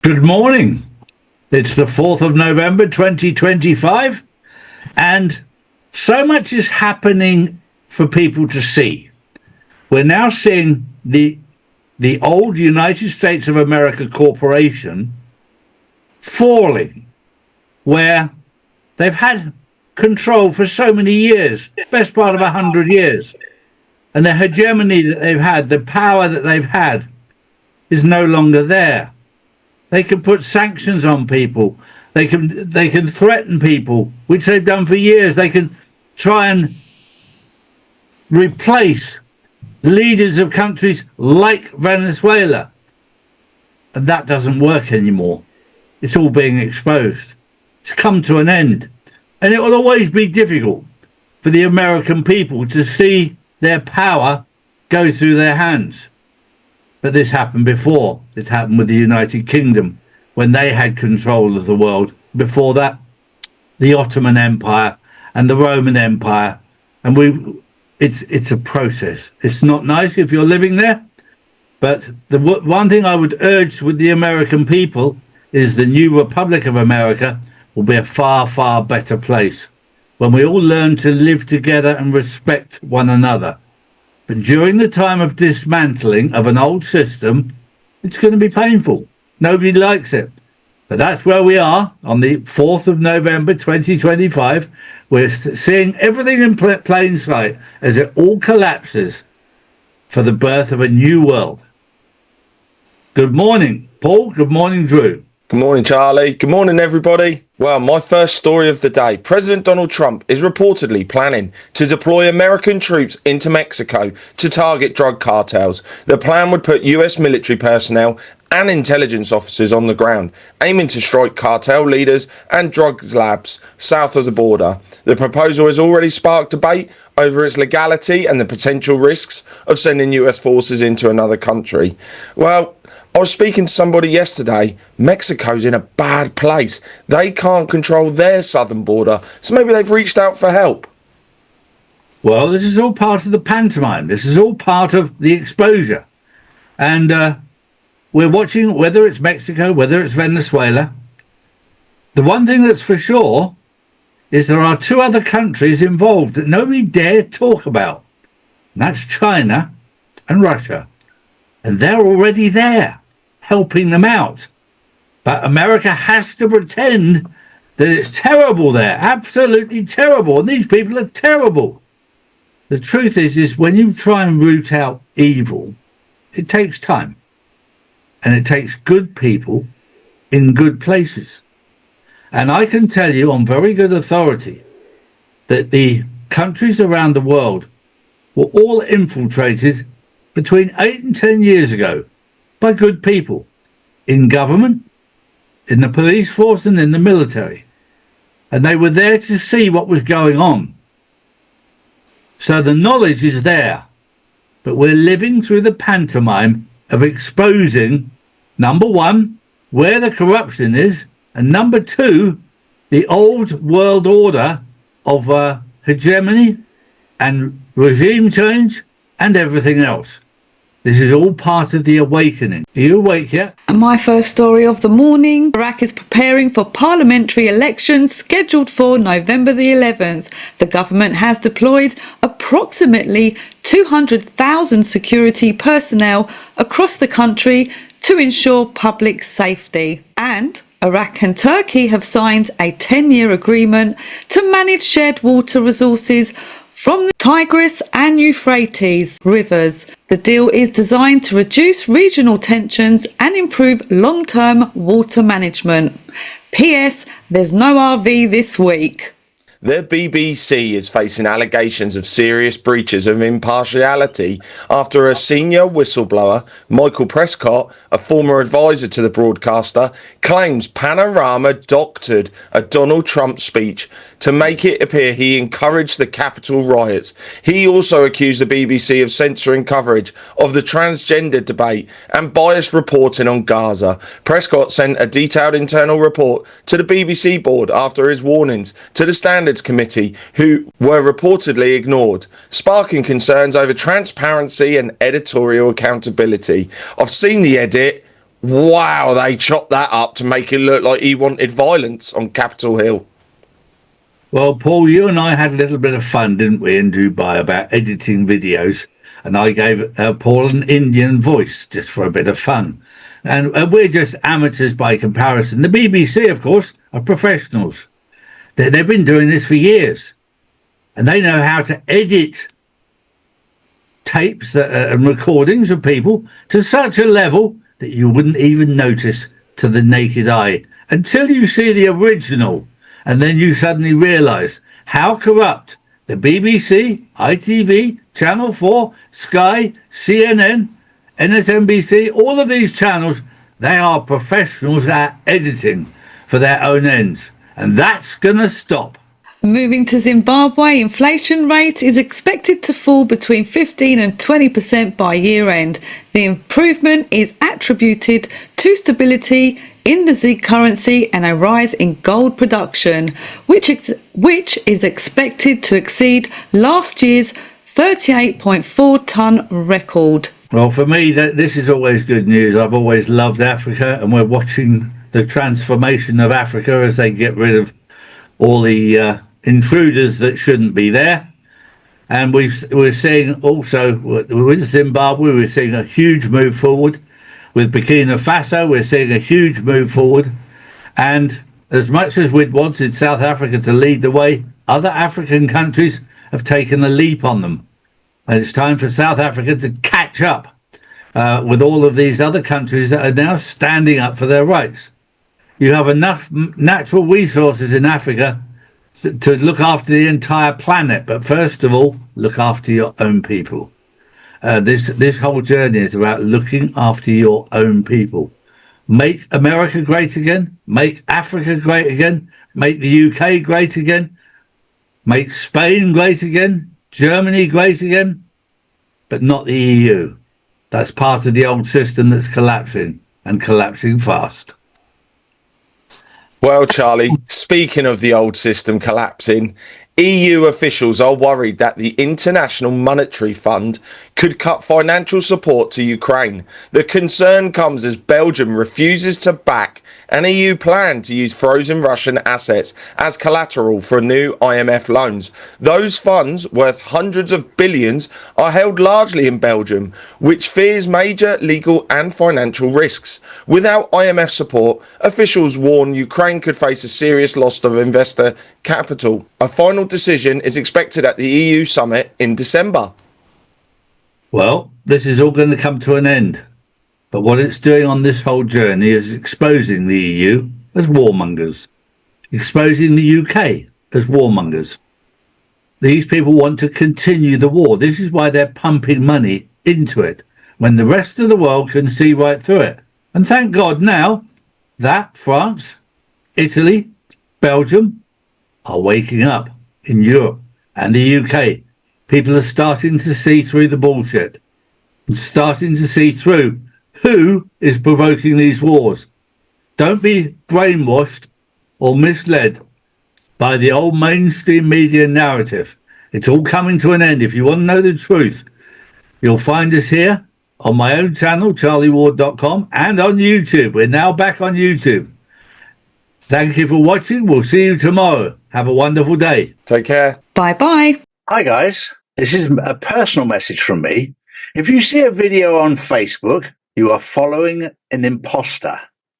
Good morning. It's the 4th of November 2025, and so much is happening for people to see. We're now seeing the old United States of America corporation falling, where they've had control for so many years, best part of 100 years, and the hegemony that they've had, the power that they've had, is no longer there. They can put sanctions on people. They can threaten people, which they've done for years. They can try and replace leaders of countries like Venezuela. And that doesn't work anymore. It's all being exposed. It's come to an end. And it will always be difficult for the American people to see their power go through their hands. But this happened before. It happened with the United Kingdom when they had control of the world. Before that, the Ottoman Empire and the Roman Empire. And it's a process. It's not nice if you're living there. But the one thing I would urge with the American people is the new Republic of America will be a far, far better place when we all learn to live together and respect one another. But during the time of dismantling of an old system, it's going to be painful. Nobody likes it. But that's where we are on the 4th of November 2025. We're seeing everything in plain sight as it all collapses for the birth of a new world. Good morning, Paul. Good morning, Drew. Good morning, Charlie. Good morning, everybody. Well, my first story of the day. President Donald Trump is reportedly planning to deploy American troops into Mexico to target drug cartels. The plan would put US military personnel and intelligence officers on the ground, aiming to strike cartel leaders and drugs labs south of the border. The proposal has already sparked debate over its legality and the potential risks of sending US forces into another country. Well, I was speaking to somebody yesterday. Mexico's in a bad place. They can't control their southern border, so maybe they've reached out for help. Well, this is all part of the pantomime. This is all part of the exposure. And we're watching whether it's Mexico, whether it's Venezuela. The one thing that's for sure is there are two other countries involved that nobody dare talk about. And that's China and Russia. And they're already there, helping them out. But America has to pretend that it's terrible there, absolutely terrible. And these people are terrible. The truth is when you try and root out evil, it takes time. And it takes good people in good places. And I can tell you on very good authority that the countries around the world were all infiltrated between 8 and 10 years ago by good people in government, in the police force and in the military. And they were there to see what was going on. So the knowledge is there, but we're living through the pantomime of exposing, number one, where the corruption is, and number two, the old world order of hegemony and regime change and everything else. This is all part of the awakening. Are you awake yet? And my first story of the morning. Iraq is preparing for parliamentary elections scheduled for November the 11th. The government has deployed approximately 200,000 security personnel across the country to ensure public safety. And Iraq and Turkey have signed a 10-year agreement to manage shared water resources from the Tigris and Euphrates rivers. The deal is designed to reduce regional tensions and improve long-term water management. P.S. There's no RV this week. The BBC is facing allegations of serious breaches of impartiality after a senior whistleblower, Michael Prescott, a former advisor to the broadcaster, claims Panorama doctored a Donald Trump speech to make it appear he encouraged the Capitol riots. He also accused the BBC of censoring coverage of the transgender debate and biased reporting on Gaza. Prescott sent a detailed internal report to the BBC board after his warnings to the Standards Committee, who were reportedly ignored, sparking concerns over transparency and editorial accountability. I've seen the edit. Wow, they chopped that up to make it look like he wanted violence on Capitol Hill. Well, Paul, you and I had a little bit of fun, didn't we, in Dubai about editing videos. And I gave Paul an Indian voice just for a bit of fun. And we're just amateurs by comparison. The BBC, of course, are professionals. They've been doing this for years. And they know how to edit tapes and recordings of people to such a level that you wouldn't even notice to the naked eye until you see the original. And then you suddenly realise how corrupt the BBC, ITV, Channel 4, Sky, CNN, NSNBC, all of these channels, they are professionals at editing for their own ends. And that's going to stop. Moving to Zimbabwe, inflation rate is expected to fall between 15 and 20% by year end. The improvement is attributed to stability in the Z currency and a rise in gold production, which is expected to exceed last year's 38.4 tonne record. Well, for me, this is always good news. I've always loved Africa, and we're watching the transformation of Africa as they get rid of all the intruders that shouldn't be there. And we're seeing also with Zimbabwe, we're seeing a huge move forward. With Burkina Faso, we're seeing a huge move forward. And as much as we'd wanted South Africa to lead the way, other African countries have taken a leap on them. And it's time for South Africa to catch up with all of these other countries that are now standing up for their rights. You have enough natural resources in Africa to look after the entire planet, but first of all, look after your own people. This whole journey is about looking after your own people. Make America great again. Make Africa great again. Make the UK great again. Make Spain great again. Germany great again. But not the EU. That's part of the old system that's collapsing, and collapsing fast. Well, Charlie, speaking of the old system collapsing, EU officials are worried that the International Monetary Fund could cut financial support to Ukraine. The concern comes as Belgium refuses to back an EU plan to use frozen Russian assets as collateral for new IMF loans. Those funds, worth hundreds of billions, are held largely in Belgium, which fears major legal and financial risks. Without IMF support, officials warn Ukraine could face a serious loss of investor capital. A final decision is expected at the EU summit in December. Well, this is all going to come to an end. But what it's doing on this whole journey is exposing the EU as warmongers, exposing the UK as warmongers. These people want to continue the war. This is why they're pumping money into it, when the rest of the world can see right through it. And thank God now that France, Italy, Belgium are waking up in Europe and the UK. People are starting to see through the bullshit, and starting to see through who is provoking these wars. Don't be brainwashed or misled by the old mainstream media narrative. It's all coming to an end. If you want to know the truth, you'll find us here on my own channel, charlieward.com, and on YouTube. We're now back on YouTube. Thank you for watching. We'll see you tomorrow. Have a wonderful day. Take care. Bye-bye. Hi guys, this is a personal message from me. If you see a video on Facebook, you are following an imposter.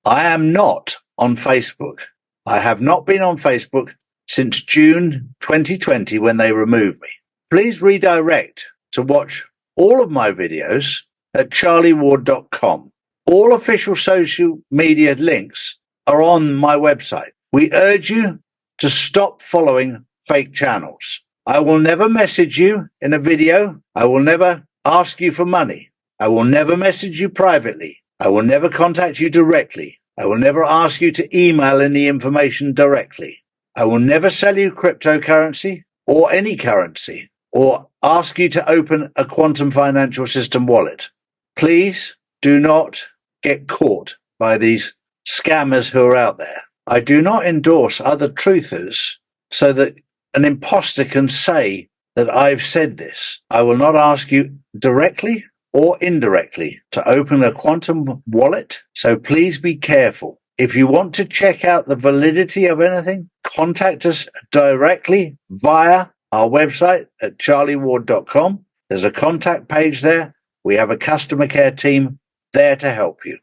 I am not on Facebook. I have not been on Facebook since June 2020 when they removed me. Please redirect to watch all of my videos at charlieward.com. All official social media links are on my website. We urge you to stop following fake channels. I will never message you in a video. I will never ask you for money. I will never message you privately. I will never contact you directly. I will never ask you to email any information directly. I will never sell you cryptocurrency or any currency or ask you to open a quantum financial system wallet. Please do not get caught by these scammers who are out there. I do not endorse other truthers so that an imposter can say that I've said this. I will not ask you directly or indirectly to open a quantum wallet. So please be careful. If you want to check out the validity of anything, contact us directly via our website at charlieward.com. There's a contact page there. We have a customer care team there to help you.